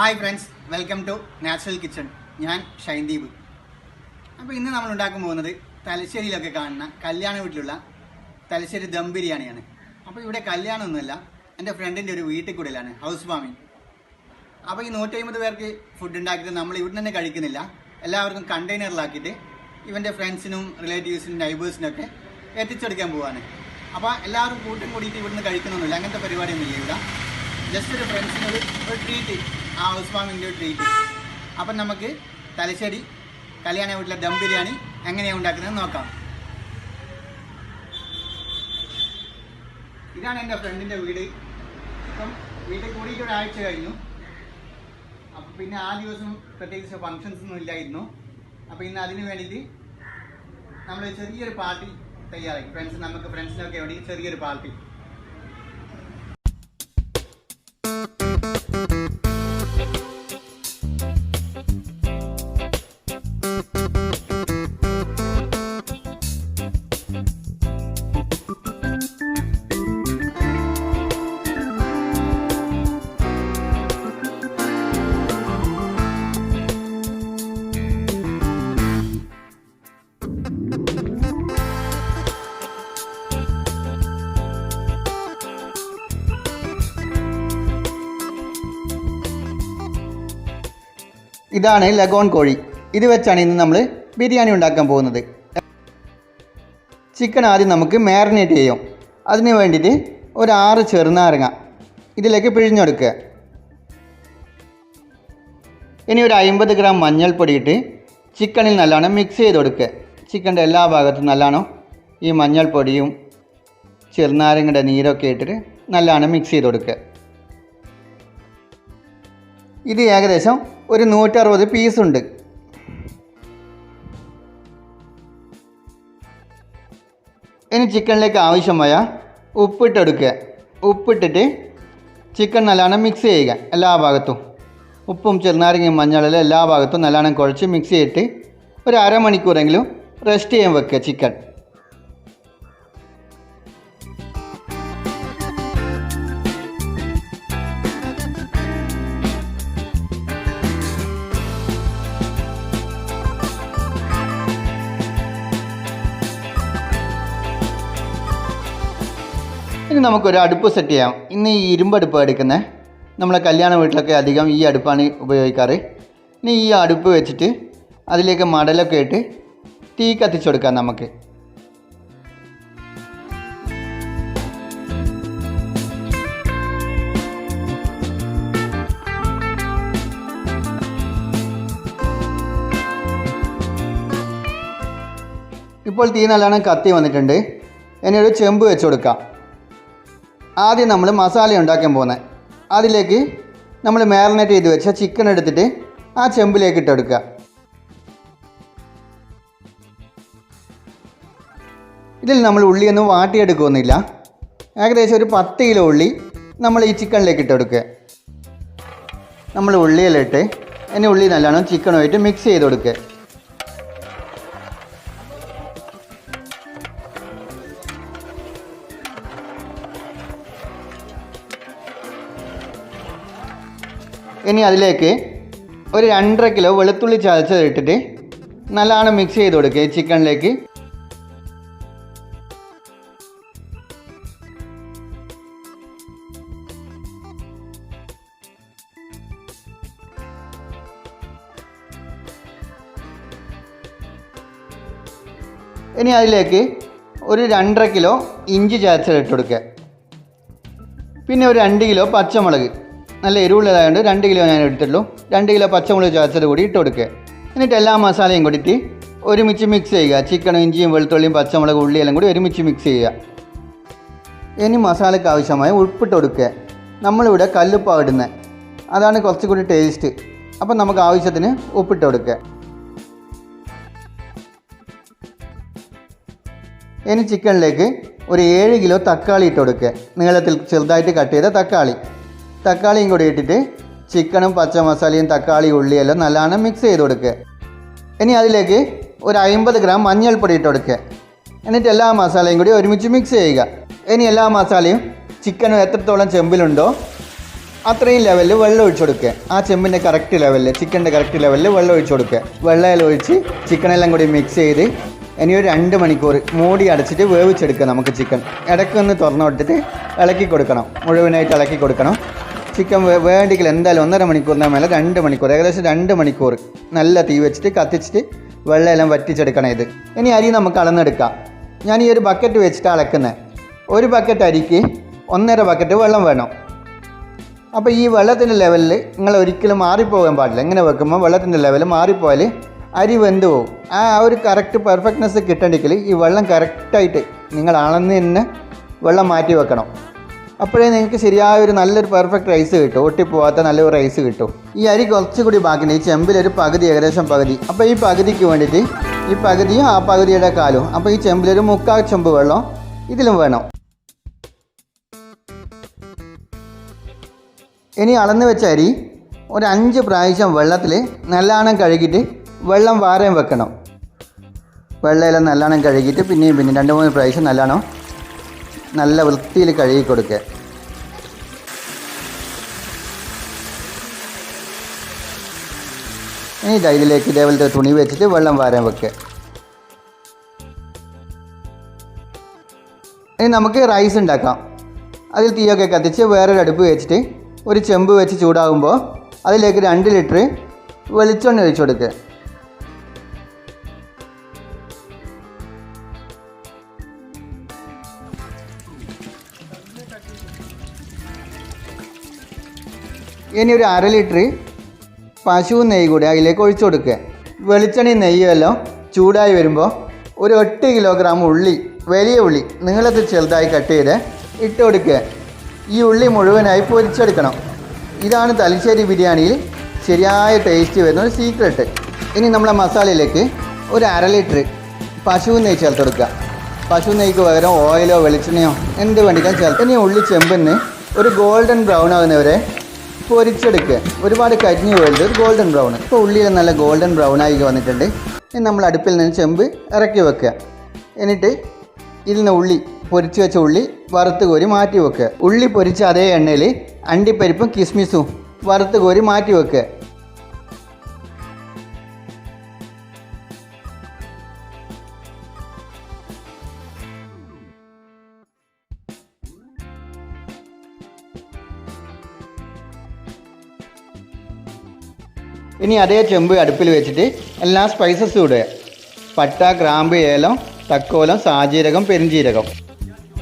Hi friends, welcome to natural kitchen. ഞാൻ ഷൈൻദീപ്. അപ്പോൾ ഇന്ന് നമ്മൾ ഉണ്ടാക്കാൻ പോകുന്നത് തലശ്ശേരിയിലൊക്കെ കാണുന്ന കല്യാണ വീട്ടിലുള്ള തലശ്ശേരി ദം ബിരിയാണിയാണ്. അപ്പോൾ ഇവിടെ കല്യാണമൊന്നുമല്ല, എൻ്റെ ഫ്രണ്ടിൻ്റെ ഒരു വീട്ടിൽ കൂടലാണ്, ഹൗസ് വാമിങ്. അപ്പോൾ ഈ 150 പേർക്ക് ഫുഡ് ഉണ്ടാക്കിയിട്ട് നമ്മൾ ഇവിടെ തന്നെ കഴിക്കുന്നില്ല, എല്ലാവർക്കും കണ്ടെയ്നറിലാക്കിയിട്ട് ഇവൻ്റെ ഫ്രണ്ട്സിനും റിലേറ്റീവ്സിനും നൈബേഴ്സിനൊക്കെ എത്തിച്ചെടുക്കാൻ പോവാണ്. അപ്പോൾ എല്ലാവരും കൂട്ടും കൂടിയിട്ട് ഇവിടുന്ന് കഴിക്കണമെന്നില്ല, അങ്ങനത്തെ പരിപാടിയൊന്നുമില്ല. ഇവിടെ ജസ്റ്റ് ഒരു ഫ്രണ്ട്സിനൊരു ട്രീറ്റ്, ആ ഹൗസ് വാമിൻ്റെ ഒരു ട്രീറ്റ്. അപ്പം നമുക്ക് തലശ്ശേരി കല്യാണ വീട്ടിലെ ദം ബിരിയാണി എങ്ങനെയാണ് ഉണ്ടാക്കുന്നത് നോക്കാം. ഇതാണ് എൻ്റെ ഫ്രണ്ടിൻ്റെ വീട്. ഇപ്പം വീട്ടിൽ കൂടിയിട്ട് ഒരാഴ്ച കഴിഞ്ഞു. അപ്പം പിന്നെ ആ ദിവസം പ്രത്യേകിച്ച് ഫങ്ഷൻസ് ഒന്നും ഇല്ലായിരുന്നു. അപ്പോൾ ഇന്ന് അതിന് വേണ്ടിയിട്ട് നമ്മൾ ചെറിയൊരു പാർട്ടി തയ്യാറാക്കി. നമുക്ക് ഫ്രണ്ട്സിനൊക്കെ വേണ്ടി ചെറിയൊരു പാർട്ടി. ഇതാണ് ലഗോൺ കോഴി. ഇത് വെച്ചാണ് ഇന്ന് നമ്മൾ ബിരിയാണി ഉണ്ടാക്കാൻ പോകുന്നത്. ചിക്കൻ ആദ്യം നമുക്ക് മാരിനേറ്റ് ചെയ്യാം. അതിന് വേണ്ടിയിട്ട് ഒരു 6 ചെറുനാരങ്ങ ഇതിലേക്ക് പിഴിഞ്ഞെടുക്കുക. ഇനി ഒരു 50 ഗ്രാം മഞ്ഞൾപ്പൊടി ഇട്ട് ചിക്കനിൽ നല്ലോണം മിക്സ് ചെയ്ത് കൊടുക്കുക. ചിക്കൻ്റെ എല്ലാ ഭാഗത്തും നല്ലോണം ഈ മഞ്ഞൾപ്പൊടിയും ചെറുനാരങ്ങയുടെ നീരൊക്കെ ഇട്ടിട്ട് നല്ലോണം മിക്സ് ചെയ്ത് കൊടുക്കുക. ഇത് ഏകദേശം ഒരു 160 പീസുണ്ട്. ഇനി ചിക്കനിലേക്ക് ആവശ്യമായ ഉപ്പിട്ടെടുക്കുക. ഉപ്പിട്ടിട്ട് ചിക്കൻ നല്ലോണം മിക്സ് ചെയ്യുക. എല്ലാ ഭാഗത്തും ഉപ്പും ചെറുനാരങ്ങയും മഞ്ഞളും എല്ലാ ഭാഗത്തും നല്ലോണം കുഴച്ച് മിക്സ് ചെയ്തിട്ട് ഒരു അരമണിക്കൂറെങ്കിലും റെസ്റ്റ് ചെയ്യാൻ വെക്കുക ചിക്കൻ. ഇനി നമുക്കൊരു അടുപ്പ് സെറ്റ് ചെയ്യാം. ഇന്ന് ഈ ഇരുമ്പടുപ്പ് എടുക്കുന്നത്. നമ്മളെ കല്യാണ വീട്ടിലൊക്കെ അധികം ഈ അടുപ്പാണ് ഉപയോഗിക്കാറ്. ഇനി ഈ അടുപ്പ് വെച്ചിട്ട് അതിലേക്ക് മടലൊക്കെ ഇട്ട് തീ കത്തിച്ചു കൊടുക്കാം നമുക്ക്. ഇപ്പോൾ തീ നല്ലോണം കത്തി വന്നിട്ടുണ്ട്. ഇനി ഒരു ചെമ്പ് വെച്ച് കൊടുക്കാം. ആദ്യം നമ്മൾ മസാല ഉണ്ടാക്കാൻ പോകുന്നത്. അതിലേക്ക് നമ്മൾ മാരിനേറ്റ് ചെയ്ത് വെച്ച ചിക്കൻ എടുത്തിട്ട് ആ ചെമ്പിലേക്ക് ഇട്ടെടുക്കുക. ഇതിൽ നമ്മൾ ഉള്ളിയൊന്നും വാട്ടിയെടുക്കുകയൊന്നുമില്ല. ഏകദേശം ഒരു 10 കിലോ ഉള്ളി നമ്മൾ ഈ ചിക്കനിലേക്ക് ഇട്ടെടുക്കുക. നമ്മൾ ഉള്ളിയിലിട്ട് ഇനി ഉള്ളി നല്ലോണം ചിക്കനുമായിട്ട് മിക്സ് ചെയ്ത് കൊടുക്കുക. ഇനി അതിലേക്ക് ഒരു 2.5 കിലോ വെളുത്തുള്ളി ചതച്ചത് ഇട്ടിട്ട് നല്ലോണം മിക്സ് ചെയ്ത് കൊടുക്കുക ഈ ചിക്കനിലേക്ക്. ഇനി അതിലേക്ക് ഒരു 2.5 കിലോ ഇഞ്ചി ചതച്ചത് ഇട്ട് കൊടുക്കുക. പിന്നെ ഒരു 2 കിലോ പച്ചമുളക്, നല്ല എരിവുള്ളതായതുകൊണ്ട് 2 കിലോ ഞാൻ എടുത്തുള്ളൂ. 2 കിലോ പച്ചമുളക് ചതച്ചത് കൂടി ഇട്ട് കൊടുക്കുക. എന്നിട്ട് എല്ലാ മസാലയും കൂടിയിട്ട് ഒരുമിച്ച് മിക്സ് ചെയ്യുക. ചിക്കനും ഇഞ്ചിയും വെളുത്തുള്ളിയും പച്ചമുളക് ഉള്ളിയെല്ലാം കൂടി ഒരുമിച്ച് മിക്സ് ചെയ്യുക. ഇനി മസാലയ്ക്ക് ആവശ്യമായ ഉപ്പിട്ട് കൊടുക്കുക. നമ്മളിവിടെ കല്ലുപ്പാണ് ഇടുന്നത്, അതാണ് കുറച്ചുകൂടി ടേസ്റ്റ്. അപ്പം നമുക്ക് ആവശ്യത്തിന് ഉപ്പിട്ട് കൊടുക്കുക. ഇനി ചിക്കനിലേക്ക് ഒരു 7 കിലോ തക്കാളി ഇട്ട് കൊടുക്കുക. നീളത്തിൽ ചെറുതായിട്ട് കട്ട് ചെയ്ത തക്കാളിയും കൂടി ഇട്ടിട്ട് ചിക്കനും പച്ച മസാലയും തക്കാളി ഉള്ളിയെല്ലാം നല്ലോണം മിക്സ് ചെയ്ത് കൊടുക്കുക. ഇനി അതിലേക്ക് ഒരു 50 ഗ്രാം മഞ്ഞൾപ്പൊടി ഇട്ട് കൊടുക്കുക. എന്നിട്ട് എല്ലാ മസാലയും കൂടി ഒരുമിച്ച് മിക്സ് ചെയ്യുക. ഇനി എല്ലാ മസാലയും ചിക്കനും എത്രത്തോളം ചെമ്പിലുണ്ടോ അത്രയും ലെവലിൽ വെള്ളം ഒഴിച്ചു കൊടുക്കുക. ആ ചെമ്പിൻ്റെ കറക്റ്റ് ലെവലിൽ, ചിക്കൻ്റെ കറക്റ്റ് ലെവലിൽ വെള്ളം ഒഴിച്ചു കൊടുക്കുക. വെള്ളം ഒഴിച്ച് ചിക്കനെല്ലാം കൂടി മിക്സ് ചെയ്ത് ഇനി ഒരു 2 മണിക്കൂർ മൂടി അടച്ചിട്ട് വേവിച്ചെടുക്കുക. നമുക്ക് ചിക്കൻ ഇടയ്ക്കൊന്ന് തുറന്നു കൊടുത്തിട്ട് ഇളക്കി കൊടുക്കണം, മുഴുവനായിട്ട് ഇളക്കി കൊടുക്കണം. ചിക്കൻ വേണ്ടിക്കില്ല എന്തായാലും 1.5 മണിക്കൂറിൻ്റെ മേലെ 2 മണിക്കൂർ, ഏകദേശം 2 മണിക്കൂർ നല്ല തീ വെച്ചിട്ട് കത്തിച്ചിട്ട് വെള്ളമെല്ലാം വറ്റിച്ചെടുക്കണം. ഇത് ഇനി അരി നമുക്ക് അളന്നെടുക്കാം. ഞാൻ ഈ ഒരു ബക്കറ്റ് വെച്ചിട്ട് അളക്കുന്നത്. ഒരു ബക്കറ്റ് അരിക്ക് 1.5 ബക്കറ്റ് വെള്ളം വേണം. അപ്പോൾ ഈ വെള്ളത്തിൻ്റെ ലെവലിൽ നിങ്ങൾ ഒരിക്കലും മാറിപ്പോകാൻ പാടില്ല. ഇങ്ങനെ വെക്കുമ്പോൾ വെള്ളത്തിൻ്റെ ലെവൽ മാറിപ്പോയാൽ അരി വെന്ത് പോകും. ആ ഒരു കറക്റ്റ് പെർഫെക്റ്റ്നെസ് കിട്ടണമെങ്കിൽ ഈ വെള്ളം കറക്റ്റായിട്ട് നിങ്ങൾ അളന്ന് തന്നെ വെള്ളം മാറ്റി വെക്കണം. അപ്പോഴേ നിങ്ങൾക്ക് ശരിയായൊരു നല്ലൊരു പെർഫെക്റ്റ് റൈസ് കിട്ടും, ഒട്ടിപ്പോവാത്ത നല്ലൊരു റൈസ് കിട്ടും. ഈ അരി കുറച്ചുകൂടി ബാക്കിയുണ്ട്. ഈ ചെമ്പിലൊരു പകുതി, ഏകദേശം പകുതി. അപ്പോൾ ഈ പകുതിക്ക് വേണ്ടിയിട്ട് ഈ പകുതിയും ആ പകുതിയുടെ കാലും, അപ്പോൾ ഈ ചെമ്പിലൊരു 3/4 ചെമ്പ് വെള്ളം ഇതിലും വേണം. ഇനി അളന്ന് വെച്ച അരി ഒരു 5 പ്രാവശ്യം വെള്ളത്തിൽ നല്ലോണം കഴുകിയിട്ട് വെള്ളം വാരാൻ വെക്കണം. വെള്ളമെല്ലാം നല്ലോണം കഴുകിയിട്ട് പിന്നെയും 2-3 പ്രാവശ്യം നല്ലോണം നല്ല വൃത്തിയിൽ കഴുകി കൊടുക്കുക. ഇനി ഇതിലേക്ക് ഇതേപോലത്തെ തുണി വെച്ചിട്ട് വെള്ളം വാരാൻ വെക്കുക. ഇനി നമുക്ക് റൈസ് ഉണ്ടാക്കാം. അതിൽ തീയൊക്കെ കത്തിച്ച് വേറൊരു അടുപ്പ് വെച്ചിട്ട് ഒരു ചെമ്പ് വെച്ച് ചൂടാകുമ്പോൾ അതിലേക്ക് 2 ലിറ്റർ വെളിച്ചെണ്ണ ഒഴിച്ചു കൊടുക്കുക. ഇനി ഒരു 1/2 ലിറ്റർ പശു നെയ്യ് കൂടി അതിലേക്ക് ഒഴിച്ചു കൊടുക്കുക. വെളിച്ചെണ്ണയും നെയ്യുമെല്ലാം ചൂടായി വരുമ്പോൾ ഒരു 8 കിലോഗ്രാം ഉള്ളി, വലിയ ഉള്ളി നീളത്തിൽ ചെറുതായി കട്ട് ചെയ്ത് ഇട്ട് കൊടുക്കുക. ഈ ഉള്ളി മുഴുവനായി പൊരിച്ചെടുക്കണം. ഇതാണ് തലശ്ശേരി ബിരിയാണിയിൽ ശരിയായ ടേസ്റ്റ് വരുന്ന ഒരു സീക്രട്ട്. ഇനി നമ്മളെ മസാലയിലേക്ക് ഒരു 1/2 ലിറ്റർ പശു നെയ്യ് ചേർത്ത് കൊടുക്കുക. പശു നെയ്ക്ക് പകരം ഓയിലോ വെളിച്ചെണ്ണയോ എന്ത് വേണ്ടിക്കാൻ ചേർത്ത് ഇനി ഉള്ളി ചെമ്പിന് ഒരു ഗോൾഡൻ ബ്രൗൺ ആകുന്നവരെ പൊരിച്ചെടുക്കുക. ഒരുപാട് കരിഞ്ഞു പോയത് ഒരു ഗോൾഡൻ ബ്രൗൺ. ഇപ്പോൾ ഉള്ളിയിൽ നല്ല ഗോൾഡൻ ബ്രൗൺ ആയി വന്നിട്ടുണ്ട്. ഇനി നമ്മൾ അടുപ്പിൽ നിന്ന് ചെമ്പ് ഇറക്കി വെക്കുക. എന്നിട്ട് ഇതിൽ നിന്ന് ഉള്ളി, പൊരിച്ച് വെച്ച ഉള്ളി വറുത്ത് കോരി മാറ്റി വെക്കുക. ഉള്ളി പൊരിച്ച അതേ എണ്ണയിൽ അണ്ടിപ്പരിപ്പും കിസ്മിസും വറുത്ത് കോരി മാറ്റി വെക്കുക. ഇനി അതേ ചെമ്പ് അടുപ്പിൽ വെച്ചിട്ട് എല്ലാ സ്പൈസസും ഇടുക. പട്ട, ഗ്രാമ്പ്, ഏലം, തക്കോലം, സാജീരകം, പെരുംജീരകം.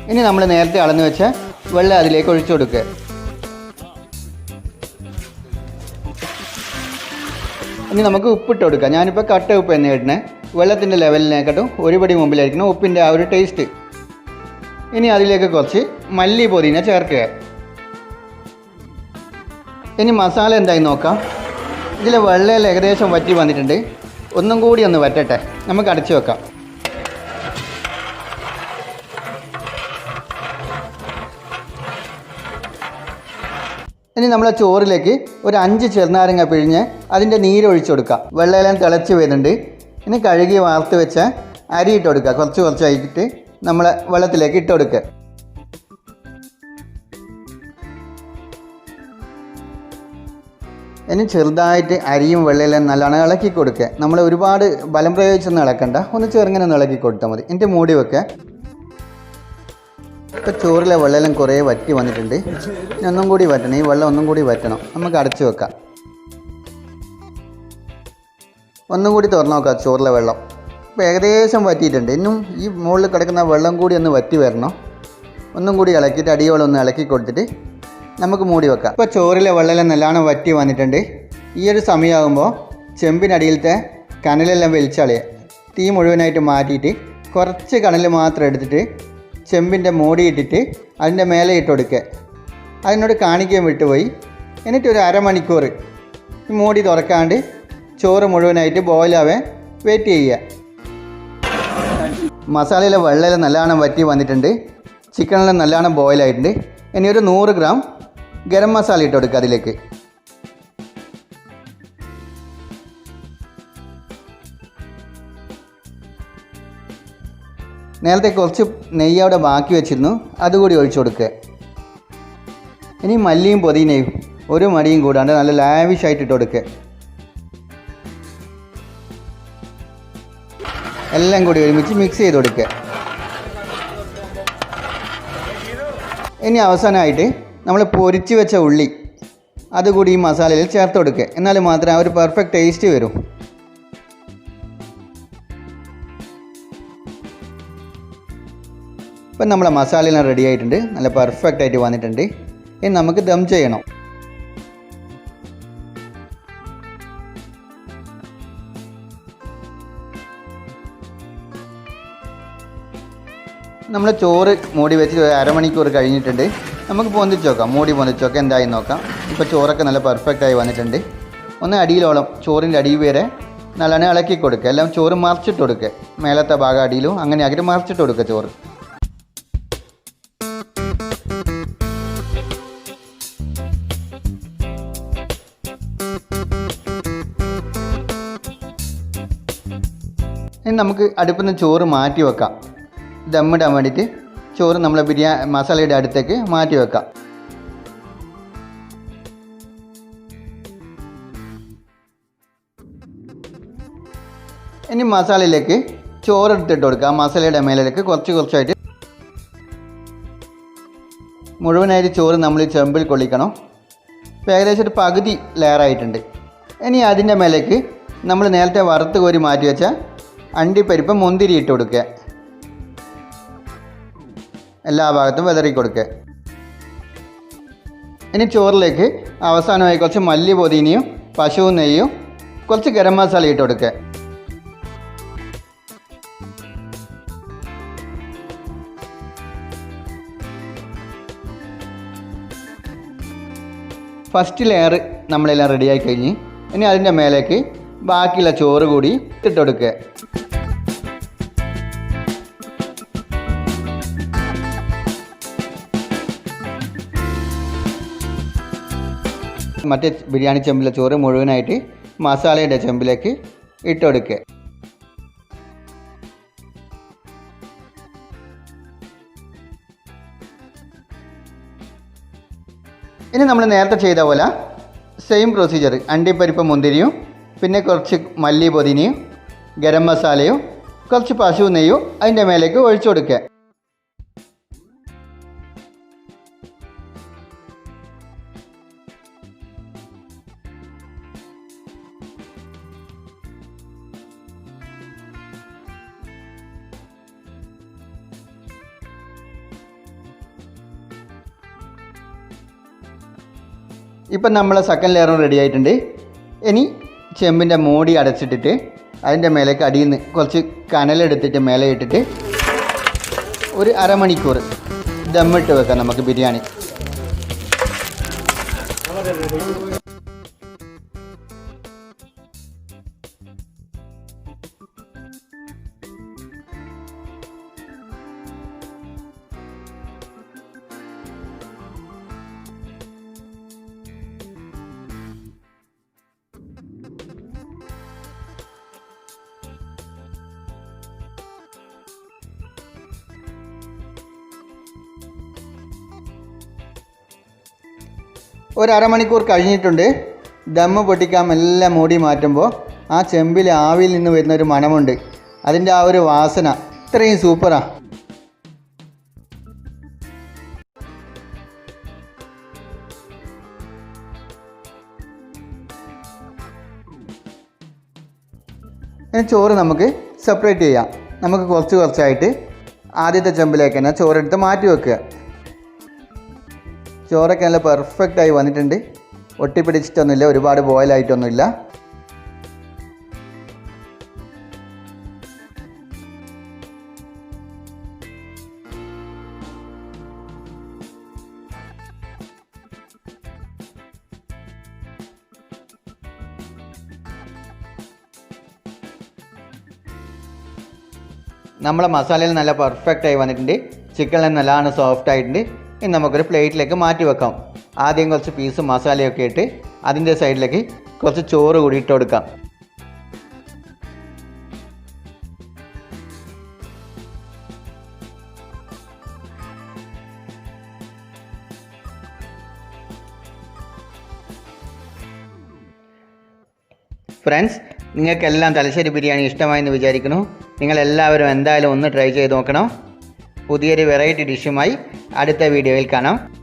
ഇനി നമ്മൾ നേരത്തെ അളന്ന് വെച്ച വെള്ളം അതിലേക്ക് ഒഴിച്ചു കൊടുക്കുക. ഇനി നമുക്ക് ഉപ്പിട്ട് കൊടുക്കുക. ഞാനിപ്പോൾ കട്ട ഉപ്പ് തന്നെ ഇടണേ. വെള്ളത്തിൻ്റെ ലെവലിനെക്കാട്ടും ഒരുപടി മുമ്പിലായിരിക്കണം ഉപ്പിൻ്റെ ആ ഒരു ടേസ്റ്റ്. ഇനി അതിലേക്ക് കുറച്ച് മല്ലി പുതിന ചേർക്കുക. ഇനി മസാല എന്തായി നോക്കാം. ഇതിൽ വെള്ളം ഏകദേശം വറ്റി വന്നിട്ടുണ്ട്. ഒന്നും കൂടി ഒന്ന് വറ്റട്ടെ, നമുക്ക് അടച്ചു വെക്കാം. ഇനി നമ്മളെ ചോറിലേക്ക് ഒരു 5 ചെറുനാരങ്ങ പിഴിഞ്ഞ് അതിൻ്റെ നീരൊഴിച്ചു കൊടുക്കുക. വെള്ളമെല്ലാം തിളച്ച് വരുന്നുണ്ട്. ഇനി കഴുകി വാർത്ത് വെച്ച അരി ഇട്ട് കൊടുക്കുക. കുറച്ചായിട്ട് നമ്മൾ വെള്ളത്തിലേക്ക് ഇട്ട് കൊടുക്കുക. ഇനി ചെറുതായിട്ട് അരിയും വെള്ളമെല്ലാം നല്ലോണം ഇളക്കി കൊടുക്കുക. നമ്മൾ ഒരുപാട് ബലം പ്രയോഗിച്ചൊന്നും ഇളക്കണ്ട, ഒന്ന് ചെറുങ്ങനെ ഒന്ന് ഇളക്കി കൊടുത്താൽ മതി. എന്നിട്ട് മൂടി വെക്കുക. ഇപ്പോൾ ചോറിലെ വെള്ളമെല്ലാം കുറേ വറ്റി വന്നിട്ടുണ്ട്. ഇനി ഒന്നും കൂടി വറ്റണം, ഈ വെള്ളം ഒന്നും കൂടി വറ്റണം. നമുക്ക് അടച്ചു വെക്കാം. ഒന്നും കൂടി തുറന്നു നോക്കാം ചോറിലെ വെള്ളം. ഇപ്പോൾ ഏകദേശം വറ്റിയിട്ടുണ്ട്. ഇന്നും ഈ മുകളിൽ കിടക്കുന്ന വെള്ളം കൂടി ഒന്ന് വറ്റി വരണം. ഒന്നും കൂടി ഇളക്കിയിട്ട് അടിയോളം ഒന്ന് ഇളക്കി കൊടുത്തിട്ട് നമുക്ക് മൂടി വെക്കാം. ഇപ്പോൾ ചോറിലെ വെള്ളമെല്ലാം നല്ലോണം വറ്റി വന്നിട്ടുണ്ട്. ഈ ഒരു സമയമാകുമ്പോൾ ചെമ്പിനടിയിലത്തെ കനലെല്ലാം വലിച്ചളയുക. തീ മുഴുവനായിട്ട് മാറ്റിയിട്ട് കുറച്ച് കനൽ മാത്രം എടുത്തിട്ട് ചെമ്പിൻ്റെ മൂടി ഇട്ടിട്ട് അതിൻ്റെ മേലെ ഇട്ട് കൊടുക്കുക. അതിനോട് കാണിക്കാൻ വിട്ടുപോയി. എന്നിട്ട് ഒരു അരമണിക്കൂർ ഈ മൂടി തുറക്കാണ്ട് ചോറ് മുഴുവനായിട്ട് ബോയിലാവാൻ വെയിറ്റ് ചെയ്യുക. മസാലയിലെ വെള്ളമെല്ലാം നല്ലോണം വറ്റി വന്നിട്ടുണ്ട്. ചിക്കനെല്ലാം നല്ലോണം ബോയിലായിട്ടുണ്ട്. ഇനി ഒരു 100 ഗ്രാം ഗരം മസാല ഇട്ട് കൊടുക്കുക അതിലേക്ക്. നേരത്തെ കുറച്ച് നെയ്യ് അവിടെ ബാക്കി വെച്ചിരുന്നു, അതുകൂടി ഒഴിച്ചു കൊടുക്കുക. ഇനി മല്ലിയും പുതിനയും ഒരു മടിയും കൂടാണ്ട് നല്ല ലാവിഷായിട്ട് ഇട്ട് കൊടുക്കുക. എല്ലാം കൂടി ഒരുമിച്ച് മിക്സ് ചെയ്ത് കൊടുക്കുക. ഇനി അവസാനമായിട്ട് നമ്മൾ പൊരിച്ച് വെച്ച ഉള്ളി അതുകൂടി ഈ മസാലയിൽ ചേർത്ത് കൊടുക്കുക. എന്നാൽ മാത്രമേ ആ ഒരു പെർഫെക്റ്റ് ടേസ്റ്റ് വരൂ. ഇപ്പം നമ്മളെ മസാലയെല്ലാം റെഡി ആയിട്ടുണ്ട്, നല്ല പെർഫെക്റ്റ് ആയിട്ട് വന്നിട്ടുണ്ട്. ഇനി നമുക്ക് ദം ചെയ്യണം. നമ്മൾ ചോറ് മൂടി വെച്ച് അരമണിക്കൂർ കഴിഞ്ഞിട്ടുണ്ട്. നമുക്ക് പൊന്തിച്ച് നോക്കാം, മൂടി പൊന്തിച്ച് നോക്കാം എന്തായി നോക്കാം. ഇപ്പോൾ ചോറൊക്കെ നല്ല പെർഫെക്റ്റായി വന്നിട്ടുണ്ട്. ഒന്ന് അടിയിലോളം ചോറിൻ്റെ അടിയിൽ വരെ നല്ലോണം ഇളക്കി കൊടുക്കുക. എല്ലാം ചോറ് മറിച്ചിട്ട് കൊടുക്കുക, മേലത്തെ ഭാഗം അടിയിലും അങ്ങനെ ആക്കിയിട്ട് മറിച്ചിട്ട് കൊടുക്കുക ചോറ്. ഇനി നമുക്ക് അടുപ്പിൽ നിന്ന് ചോറ് മാറ്റി വെക്കാം. ദമ്മിടാൻ വേണ്ടിയിട്ട് ചോറ് നമ്മളെ മസാലയുടെ അടുത്തേക്ക് മാറ്റി വെക്കാം. ഇനി മസാലയിലേക്ക് ചോറ് എടുത്തിട്ട് കൊടുക്കുക. ആ മസാലയുടെ മേലേക്ക് കുറച്ചായിട്ട് മുഴുവനായിട്ട് ചോറ് നമ്മൾ ഈ ചെമ്പിൽ കൊള്ളിക്കണം. ഇപ്പോൾ ഏകദേശം ഒരു പകുതി ലെയറായിട്ടുണ്ട്. ഇനി അതിൻ്റെ മേലേക്ക് നമ്മൾ നേരത്തെ വറുത്ത് കോരി മാറ്റി വെച്ച അണ്ടിപ്പരിപ്പ് മുന്തിരി ഇട്ട് കൊടുക്കുക. എല്ലാ ഭാഗത്തും വിതറി കൊടുക്കുക. ഇനി ചോറിലേക്ക് അവസാനമായി കുറച്ച് മല്ലി പൊതിനയും പശു നെയ്യും കുറച്ച് ഗരം മസാല ഇട്ട് കൊടുക്കുക. ഫസ്റ്റ് ലെയർ നമ്മളെല്ലാം റെഡിയായി കഴിഞ്ഞ് ഇനി അതിൻ്റെ മേലേക്ക് ബാക്കിയുള്ള ചോറ് കൂടി ഇട്ട് കൊടുക്കുക. മറ്റേ ബിരിയാണി ചെമ്പിലെ ചോറ് മുഴുവനായിട്ട് മസാലയുടെ ചെമ്പിലേക്ക് ഇട്ട് കൊടുക്കുക. ഇനി നമ്മൾ നേരത്തെ ചെയ്ത പോലെ സെയിം പ്രൊസീജിയർ, അണ്ടിപ്പരിപ്പ് മുന്തിരിയും പിന്നെ കുറച്ച് മല്ലി പൊതിനയും ഗരം മസാലയും കുറച്ച് പശു നെയ്യും അതിൻ്റെ മേലേക്ക് ഒഴിച്ചു കൊടുക്കുക. ഇപ്പം നമ്മളെ സെക്കൻഡ് ലെയറും റെഡി ആയിട്ടുണ്ട്. ഇനി ചെമ്പിൻ്റെ മൂടി അടച്ചിട്ടിട്ട് അതിൻ്റെ മേലേക്ക് അടിയിൽ നിന്ന് കുറച്ച് കനലെടുത്തിട്ട് മേലെ ഇട്ടിട്ട് ഒരു അരമണിക്കൂർ ദമ്മിട്ട് വെക്കാം നമുക്ക് ബിരിയാണി. ഒരു അരമണിക്കൂർ കഴിഞ്ഞിട്ടുണ്ട്. ദമ്മ് പൊട്ടിക്കാൻ എല്ലാം മൂടി മാറ്റുമ്പോൾ ആ ചെമ്പിൽ ആവിയിൽ നിന്ന് വരുന്നൊരു മണമുണ്ട്. അതിൻ്റെ ആ ഒരു വാസന ഇത്രയും സൂപ്പറാണ്. ഇനി ചോറ് നമുക്ക് സെപ്പറേറ്റ് ചെയ്യാം. നമുക്ക് കുറച്ചായിട്ട് ആദ്യത്തെ ചെമ്പിലേക്ക് തന്നെ ചോറെടുത്ത് മാറ്റി വെക്കുക. ചോറൊക്കെ നല്ല പെർഫെക്റ്റായി വന്നിട്ടുണ്ട്. ഒട്ടിപ്പിടിച്ചിട്ടൊന്നുമില്ല, ഒരുപാട് ബോയിലായിട്ടൊന്നുമില്ല. നമ്മളെ മസാലയിൽ നല്ല പെർഫെക്റ്റായി വന്നിട്ടുണ്ട്. ചിക്കനിൽ നല്ലതാണ് സോഫ്റ്റ് ആയിട്ടുണ്ട്. ഇനി നമുക്കൊരു പ്ലേറ്റിലേക്ക് മാറ്റി വെക്കാം. ആദ്യം കുറച്ച് പീസ് മസാലയൊക്കെ ഇട്ട് അതിൻ്റെ സൈഡിലേക്ക് കുറച്ച് ചോറ് കൂടി ഇട്ട് കൊടുക്കാം. ഫ്രണ്ട്സ്, നിങ്ങൾക്കെല്ലാം തലശ്ശേരി ബിരിയാണി ഇഷ്ടമായെന്ന് വിചാരിക്കുന്നു. നിങ്ങളെല്ലാവരും എന്തായാലും ഒന്ന് ട്രൈ ചെയ്ത് നോക്കണം. പുതിയൊരു വെറൈറ്റി ഡിഷുമായി അടുത്ത വീഡിയോയിൽ കാണാം.